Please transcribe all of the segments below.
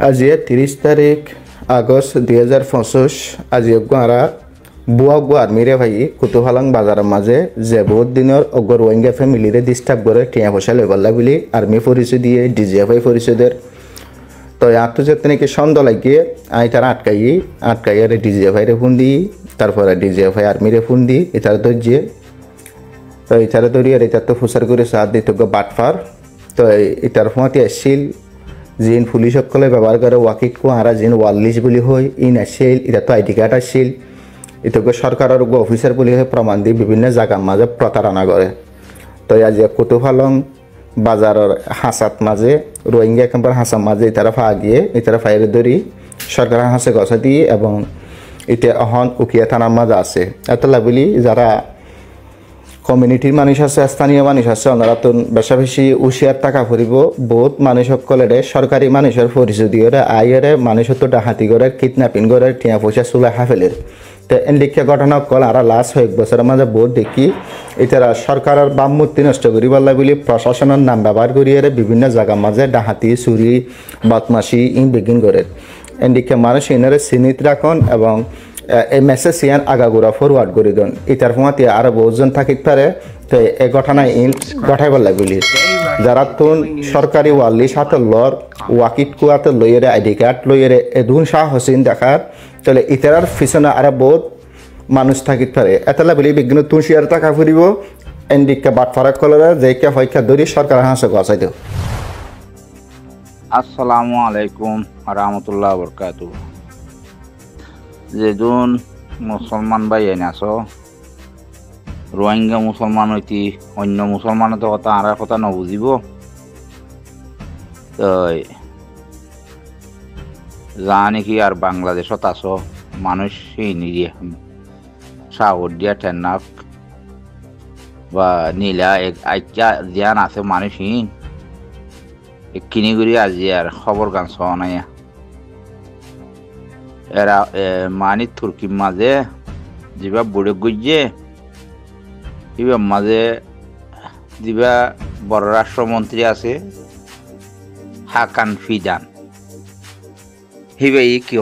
আজি 30 তারিখ আগস্ট 2025 আজি গাঁরা বুয়া আর্মিরে ভাই কুতুহালাং বাজারের মাঝে যে বহুত দিনের অগর রোহিঙ্গা ফ্যামিলিরে ডিস্টার্ব করে টিয়া পয়সা লেগল্লা বলি আর্মি পরিচয় দিয়ে ডিজিএফআই পরিচয়দের তো আত্মযাত্রীকে সন্দেহ লাগিয়ে আই তারা আটকাই আর ডিজিএফআইরে ফোন দিই তারপরে ডিজিএফআই আর্মিরে ফোন দিই এটার ধৈর্যে তো এটারে ধরি আর এটার তো ফুসার করে সাথ দিত বাটফার তো এটার ফোঁতে আসছিল জিন পুলিশ সকলে ব্যবহার করে ওয়াকিটকো আরা জিন ওয়াল্লিশ বলি হয় ইন আসছিল এটা তো আইডি কার্ড আসছিল এটাকে সরকারের অফিসার বলি হয় প্রমাণ দিয়ে বিভিন্ন জায়গার মাঝে প্রতারণা করে তো আজ কুতুফালং বাজারের হাসাত মাঝে রোহিঙ্গা একেবারে হাসার মাঝে এটারা ফা গিয়ে এটারা ফাইরে ধরি সরকারের হাসে গছা দিয়ে এবং এটা এখন উকিয়া থানার মাঝে আছে এত লাগুলি যারা কমিউনিটির মানুষ আছে স্থানীয় মানুষ আছে ওনারা তো বেশা বেশি উশিয়ার টাকা ফুরিব বহুত মানুষ সকলের সরকারি মানুষের পরিচয় দিয়ে আইয়েরে মানুষের তো ডাহাতি করে কিডন্যাপিং করে টিয়া পয়সা চুলে হাফেলের তো এনলিখা ঘটনা কল আর লাস্ট কয়েক বছরের মাঝে বহুত দেখি এটারা সরকারের বাম মূর্তি নষ্ট করি বললা বলি প্রশাসনের নাম ব্যবহার করিয়ে বিভিন্ন জায়গার মাঝে ডাহাতি চুরি বদমাশি বেগিন করে এনলিখা মানুষ এনারে চিনিত রাখন এবং এই মেসেজ ইয়ান আগাগোড়া ফরওয়ার্ড করে দেন এটার ফোঁতে আরো বহুজন থাকিতে পারে তো এই ঘটনায় ঘটাই বললা বলি যারা তুন সরকারি ওয়াল্লি সাথে লর ওয়াকিট কুয়াতে লইয়েরে আইডি কার্ড লইয়েরে এদুন শাহ হোসেন দেখার তাহলে ইতারার পিছনে আরো বহুত মানুষ থাকিতে পারে এতলা বলি বিজ্ঞান তুন শেয়ার টাকা ফুরিব এন্ডিকা বাট ফারাক কলরা যেকে হইকা ধরি সরকার হাসে গছাই দেও। আসসালামু আলাইকুম রাহমাতুল্লাহ বরকাতু। যেজন মুসলমান ভাই এনে আছো রোহিঙ্গা মুসলমান হইতি অন্য মুসলমানের তো কথা আর কথা নবুঝিব জানি কি আর বাংলাদেশত আছো মানুষ সেই নিয়ে সাগর দিয়া টেন্নাক বা নীলা আইকা জ্ঞান আছে মানুষহীন কিনি করি আজি আর খবর গান শোয়া নাই এরা মানি তুর্কির মাঝে যা বুড়ে গুজে এবার মাঝে যা বড় রাষ্ট্রমন্ত্রী আছে হাকান ফিদান হিবে কি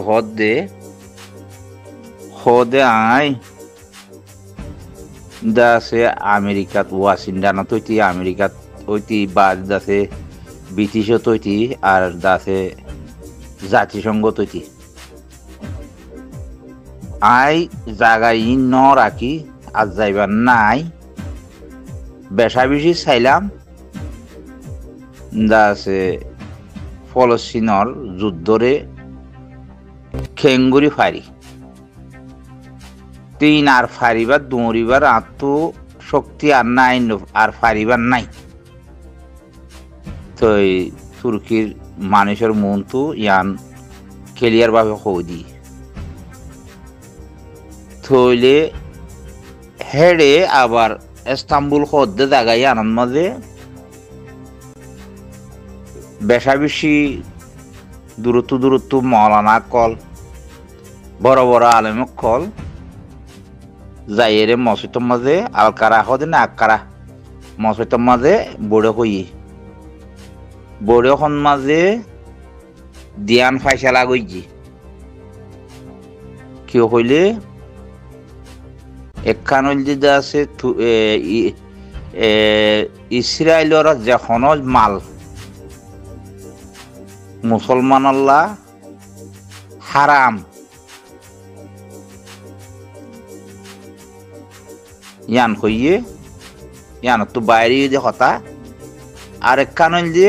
হদে আই দাসে আমেরিকাত ওয়াশিংটনত হইতি আমেরিকাত হইতি বা দাসে ব্রিটিশত হইতি আর দাসে জাতিসংঘত হইতি আই জাগাই ন রাখি আজ যাইবার নাই বেশা বেশি চাইলাম দাসে ফলস্তিনর যুদ্ধরে খেঙ্গুরি ফারি তিন আর ফারিবার দৌড়িবার আত্ম শক্তি আর নাই আর ফারিবার নাই তো তুর্কির মানুষের মন তো ইয়ান ক্লিয়ার ভাবে হৌদি থইলে হেডে আবার ইস্তাম্বুল হদ্দে জায়গায় আনন্দ মাঝে বেশা বেশি দূরত্ব মৌলানা কল বড় বড় আলেম কল যাইরে মসজিদের মাঝে আলকারা হদে না আকারা মসজিদের মাঝে বড় হই বড় হন মাঝে দিয়ান ফাইসালা গইজি কেউ হইলে একখান যে আছে ইসরায়েলের যখন মাল মুসলমানল্লা হারাম ইয়ান হইয়ে ইয়ান তো বাইরে যে হতা আর একখান যে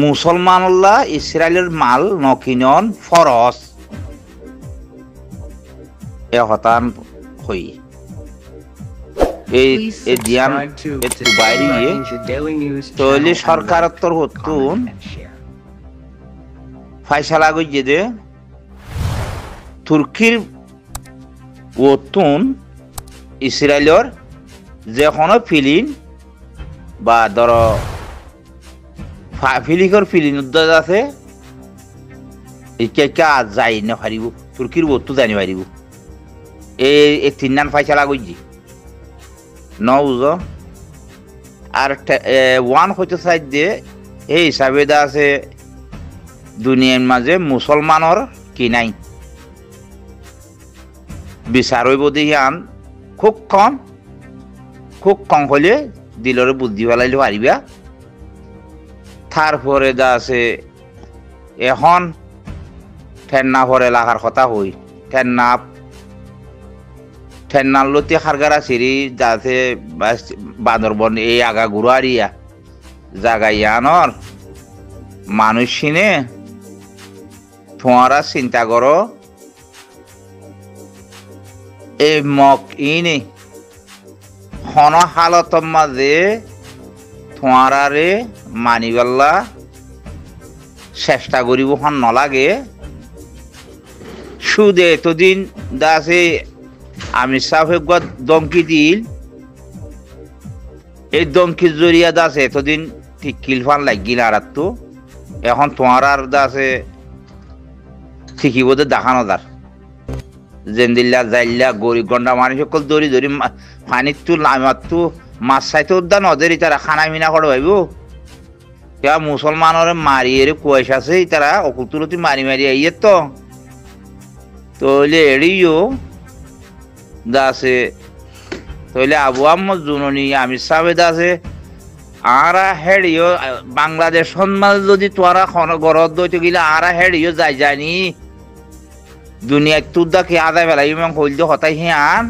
মুসলমানল্লা ইসরায়েলের মাল নকিনন ফরস এ হতান হই এই দিয়ান একটু বাইরে তৈলি সরকারের তোর হতুন ফাইসালা গইয়ে দে তুর্কির ওতুন ইসরায়েলের যে কোনো ফিলিন বা ধর ফিলিকর ফিলিন উদ্যোগ আছে একে যাই না পারিব তুর্কির ওতু জানি পারিব এই তিন নান ফাইসালা গইজি ন বুঝ আর ওয়ান হইতে চাই দিয়ে এই হিসাবে আছে দুনিয়ার মাঝে মুসলমানের কি নাই বিচার হইব দিয়ান খুব কম হলে দিলরে বুদ্ধি ফেলাইলে পারিবা তারপরে যা আছে এখন ঠেন্না পরে লাগার কথা হই ঠেন্নার লতি খারগারা সিঁড়ি যাতে বান্দরবন এই আগা গুড়ারিয়া জাগাইয়ানর মানুষ চিনে তোমারা চিন্তা করো এই মক ইনে হন হালতর মাঝে তোমারারে মানিবাল্লা চেষ্টা করিব হন নলাগে সুদে এতদিন দাসে আমি সাফে দমকি দিল এই দমকির জরিয়া দাসে এতদিন ঠিক কিলফান লাগিল আর তো এখন তোমার আর দাসে ঠিকই বোধ দেখানো দার জেন্দিল্লা জাইল্লা গরিব গন্ডা মানুষ সকল দড়ি পানির তো নামার তো মাছ চাইতে উদ্যান ওদের তারা খানা মিনা করে ভাইব মুসলমানের মারিয়ে কুয়াশ আছে তারা অকুল তুলতি মারি আইয়ে তো তইলে এড়িও দাসে তইলে আবু আহমদ জুননি আমির সাহেব দাসে আরা হেড়িও বাংলাদেশ সন্মান যদি তোরা গরত দইতে গেলে আরা হেড়িও যায়নি দুনিয়া তোর দা কি আদায় বেলা ইমান কইল হতাই হিয়ান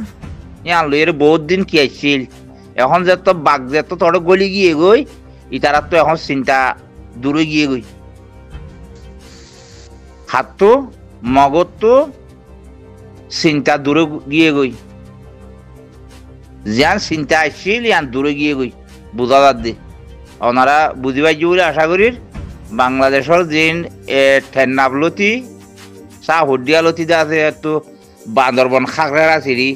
লইয়ের বহুত দিন কি আইছিল এখন যে তো বাঘ যে তো তোর গলি গিয়ে গই ইতারা তো এখন চিন্তা দূরে গিয়ে গই হাত তো মগজ তো চিন্তা দূরে গিয়ে গই যান চিন্তা আসছিল ইয়ান দূরে গিয়ে গই বুঝা যার দি ওনারা বুঝি পাইছি বলে আশা করি বাংলাদেশের দিন ঠেন্নাবলতি চা হডিয়ালতি আছে একটু বান্দরবন খাগড়া চিড়ি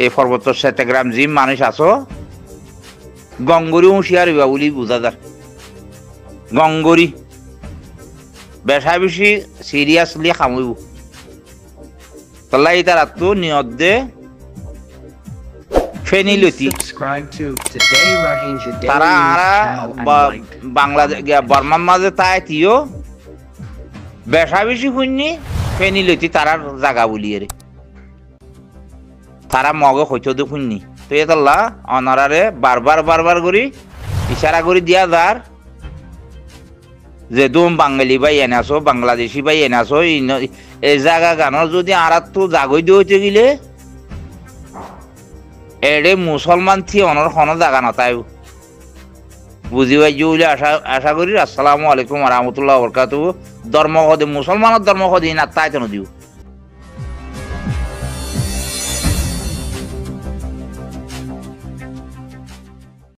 এই পর্বত চট্টগ্রাম জিম মানুষ আছো গঙ্গরি হুঁশিয়ার হইবা বলি বুঝা যার গঙ্গরি বেশা বেশি সিরিয়াসলি খামইব তলাই তার তো নিয়ত দে ফেনিলতি তারা আরা বাংলাদেশ বর্মার মাঝে তাই তিও বেশা বেশি শুননি ফেনিলতি তারার জাগা বলিয়ে রে তারা মগে হইতো দে শুননি তো এতলা অনারারে বারবার করি ইশারা করে দিয়া যার যে তুমি বাঙালি ভাই এনেছো বাংলাদেশি ভাই এনেছো এই জায়গা গানের যদি আরাত তো জাগই দিয়ে হইতে গেলে এড়ে মুসলমান থি অনর খন জাগা নতাই বুঝি পাইছি বলে আশা করি। আসসালামু আলাইকুম রহমতুল্লাহ বরকাতু। ধর্ম মুসলমানের ধর্ম সদি না তাই তো দিও।